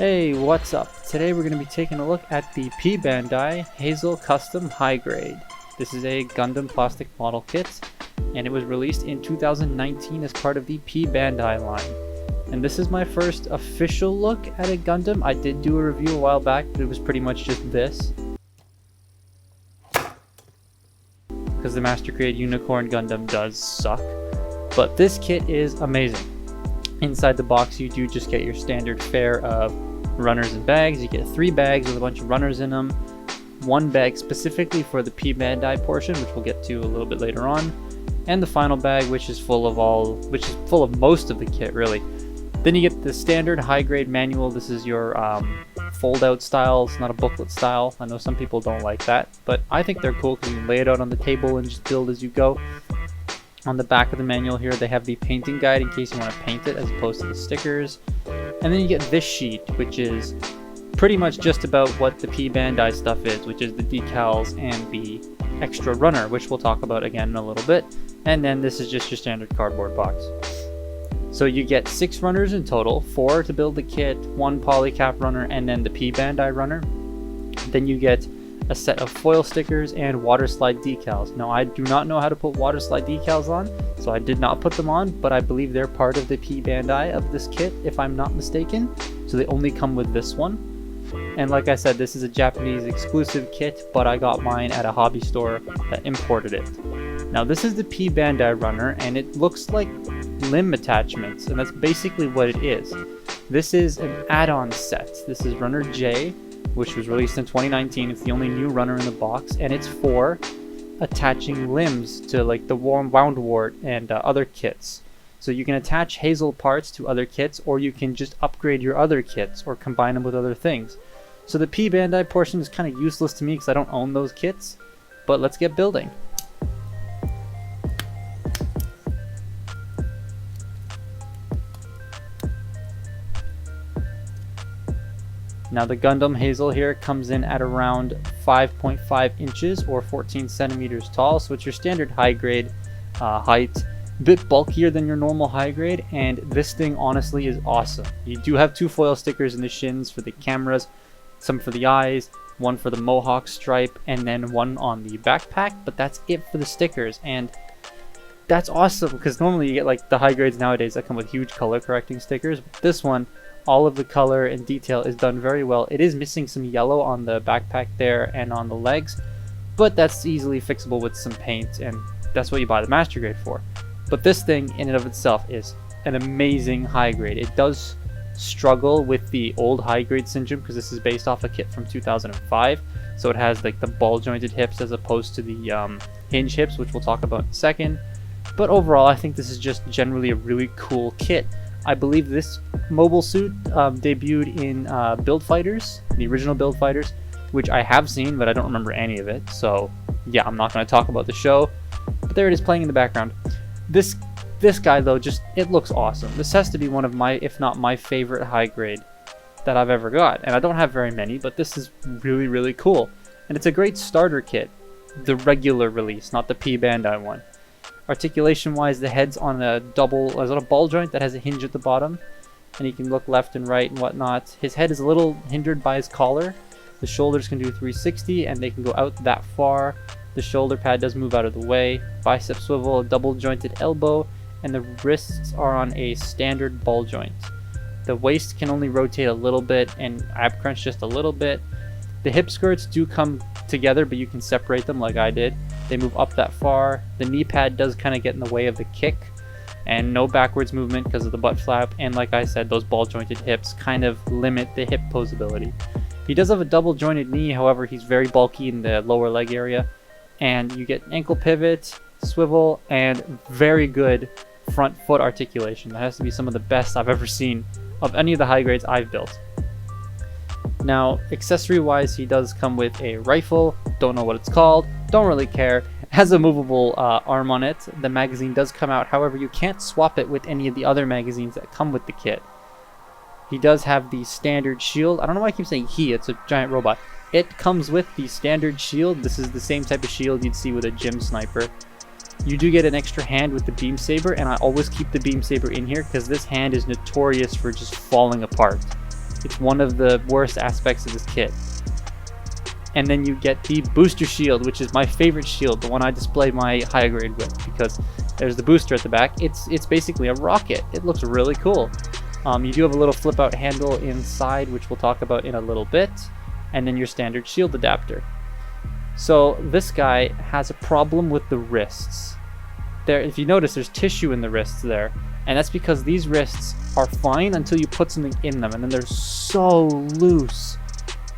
Hey, what's up? Today we're going to be taking a look at the P-Bandai Hazel Custom High Grade. This is a Gundam plastic model kit, and it was released in 2019 as part of the P-Bandai line. And this is my first official look at a Gundam. I did do a review a while back, but it was pretty much just this. Because the Master Grade Unicorn Gundam does suck. But this kit is amazing. Inside the box you do just get your standard fare of runners and bags. You get 3 bags with a bunch of runners in them, 1 bag specifically for the P-Bandai portion, which we'll get to a little bit later on, and the final bag, which is full of most of the kit really. Then you get the standard high grade manual. This is your fold out style. It's not a booklet style. I know some people don't like that, but I think they're cool because you can lay it out on the table and just build as you go. On the back of the manual here, they have the painting guide in case you want to paint it as opposed to the stickers. And then you get this sheet, which is pretty much just about what the P-Bandai stuff is, which is the decals and the extra runner, which we'll talk about again in a little bit. And then this is just your standard cardboard box. So you get 6 runners in total, 4 to build the kit, 1 polycap runner, and then the P-Bandai runner. Then you get a set of foil stickers and water slide decals. Now I do not know how to put water slide decals on, so I did not put them on, but I believe they're part of the P-Bandai of this kit if I'm not mistaken, so they only come with this one. And like I said, this is a Japanese exclusive kit, but I got mine at a hobby store that imported it. Now this is the P-Bandai runner, and it looks like limb attachments, and that's basically what it is. This is an add-on set. This is runner J, which was released in 2019. It's the only new runner in the box, and it's for attaching limbs to like the wound wart and other kits. So you can attach Hazel parts to other kits, or you can just upgrade your other kits or combine them with other things. So the P-Bandai portion is kind of useless to me because I don't own those kits, but let's get building. Now the Gundam Hazel here comes in at around 5.5 inches or 14 centimeters tall, so it's your standard high grade height. A bit bulkier than your normal high grade, and this thing honestly is awesome. You do have 2 foil stickers in the shins for the cameras, some for the eyes, 1 for the mohawk stripe, and then 1 on the backpack, but that's it for the stickers. And that's awesome because normally you get like the high grades nowadays that come with huge color correcting stickers. But this one, all of the color and detail is done very well. It is missing some yellow on the backpack there and on the legs, but that's easily fixable with some paint, and that's what you buy the Master Grade for. But this thing in and of itself is an amazing high grade. It does struggle with the old high grade syndrome because this is based off a kit from 2005, so it has like the ball jointed hips as opposed to the hinge hips, which we'll talk about in a second. But overall, I think this is just generally a really cool kit. I believe this mobile suit debuted in Build Fighters, the original Build Fighters, which I have seen, but I don't remember any of it. So yeah, I'm not going to talk about the show, but there it is playing in the background. This guy though, it looks awesome. This has to be one of my, if not my favorite high grade that I've ever got. And I don't have very many, but this is really, really cool. And it's a great starter kit, the regular release, not the P-Bandai one. Articulation wise, the head's on a ball joint that has a hinge at the bottom, and he can look left and right and whatnot. His head is a little hindered by his collar. The shoulders can do 360 and they can go out that far. The shoulder pad does move out of the way. Bicep swivel, a double jointed elbow, and the wrists are on a standard ball joint. The waist can only rotate a little bit and ab crunch just a little bit. The hip skirts do come together, but you can separate them like I did. They move up that far. The knee pad does kind of get in the way of the kick, and no backwards movement because of the butt flap. And like I said, those ball jointed hips kind of limit the hip posability. He does have a double jointed knee, however he's very bulky in the lower leg area. And you get ankle pivot, swivel, and very good front foot articulation. That has to be some of the best I've ever seen of any of the high grades I've built. Now, accessory wise, he does come with a rifle. Don't know what it's called, don't really care. Has a movable arm on it. The magazine does come out, however you can't swap it with any of the other magazines that come with the kit. He does have the standard shield. I don't know why I keep saying he, it's a giant robot. It comes with the standard shield. This is the same type of shield you'd see with a gym sniper. You do get an extra hand with the beam saber, and I always keep the beam saber in here because this hand is notorious for just falling apart. It's one of the worst aspects of this kit. And then you get the booster shield, which is my favorite shield, the one I display my high grade with, because there's the booster at the back. It's basically a rocket. It looks really cool. You do have a little flip out handle inside, which we'll talk about in a little bit, and then your standard shield adapter. So this guy has a problem with the wrists. There, if you notice, there's tissue in the wrists there, and that's because these wrists are fine until you put something in them, and then they're so loose.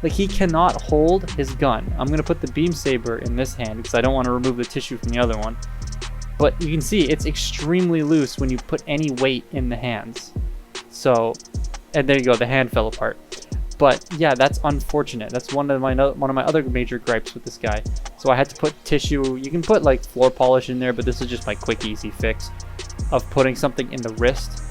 Like, he cannot hold his gun. I'm going to put the beam saber in this hand because I don't want to remove the tissue from the other one. But you can see it's extremely loose when you put any weight in the hands. So, and there you go, the hand fell apart. But yeah, that's unfortunate. That's one of my other major gripes with this guy. So I had to put tissue. You can put like floor polish in there, but this is just my quick, easy fix of putting something in the wrist.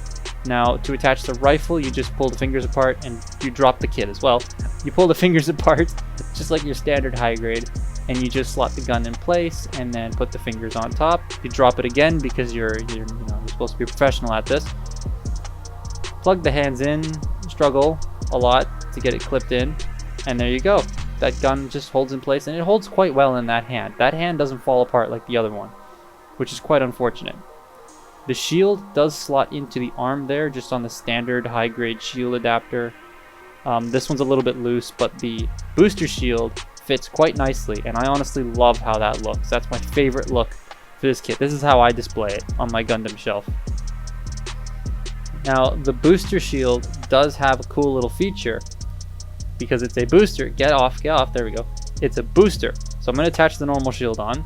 Now, to attach the rifle, you just pull the fingers apart and you drop the kit as well. You pull the fingers apart, just like your standard high grade, and you just slot the gun in place and then put the fingers on top. You drop it again because you're supposed to be professional at this. Plug the hands in, struggle a lot to get it clipped in, and there you go. That gun just holds in place, and it holds quite well in that hand. That hand doesn't fall apart like the other one, which is quite unfortunate. The shield does slot into the arm there, just on the standard high-grade shield adapter. This one's a little bit loose, but the booster shield fits quite nicely, and I honestly love how that looks. That's my favorite look for this kit. This is how I display it on my Gundam shelf. Now, the booster shield does have a cool little feature, because it's a booster. Get off, there we go. It's a booster. So I'm going to attach the normal shield on.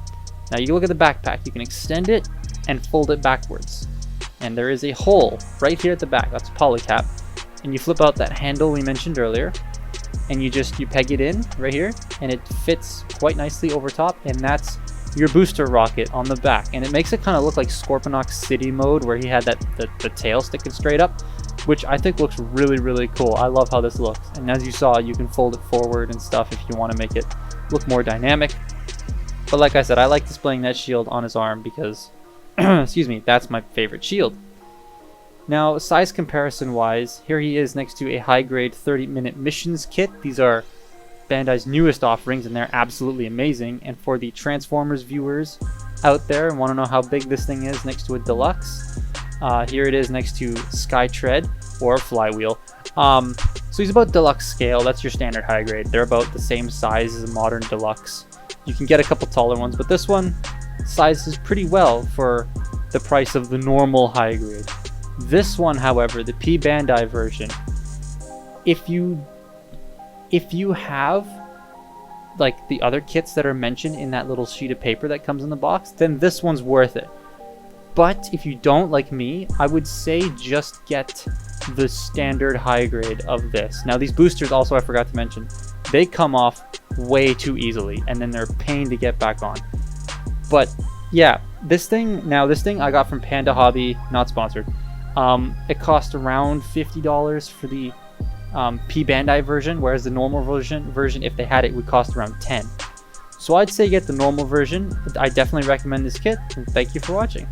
Now you look at the backpack, you can extend it and fold it backwards. And there is a hole right here at the back, that's a polycap. And you flip out that handle we mentioned earlier, and you peg it in right here, and it fits quite nicely over top, and that's your booster rocket on the back. And it makes it kind of look like Scorponok's City mode, where he had the tail sticking straight up, which I think looks really, really cool. I love how this looks. And as you saw, you can fold it forward and stuff if you want to make it look more dynamic. But like I said, I like displaying that shield on his arm because excuse me, that's my favorite shield. Now, size comparison wise, here he is next to a high grade 30-minute missions kit. These are Bandai's newest offerings, and they're absolutely amazing. And for the Transformers viewers out there and want to know how big this thing is next to a deluxe, here it is next to Skytread or Flywheel. So he's about deluxe scale. That's your standard high grade. They're about the same size as a modern deluxe. You can get a couple taller ones, but this one sizes pretty well for the price of the normal high grade. This one, however, the P-Bandai version, if you have like the other kits that are mentioned in that little sheet of paper that comes in the box, then this one's worth it. But if you don't, like me, I would say just get the standard high grade of this. Now, these boosters also, I forgot to mention, they come off way too easily, and then they're a pain to get back on. But yeah, this thing I got from Panda Hobby, not sponsored. It cost around $50 for the P-Bandai version, whereas the normal version, if they had it, would cost around $10. So I'd say get the normal version. I definitely recommend this kit, and thank you for watching.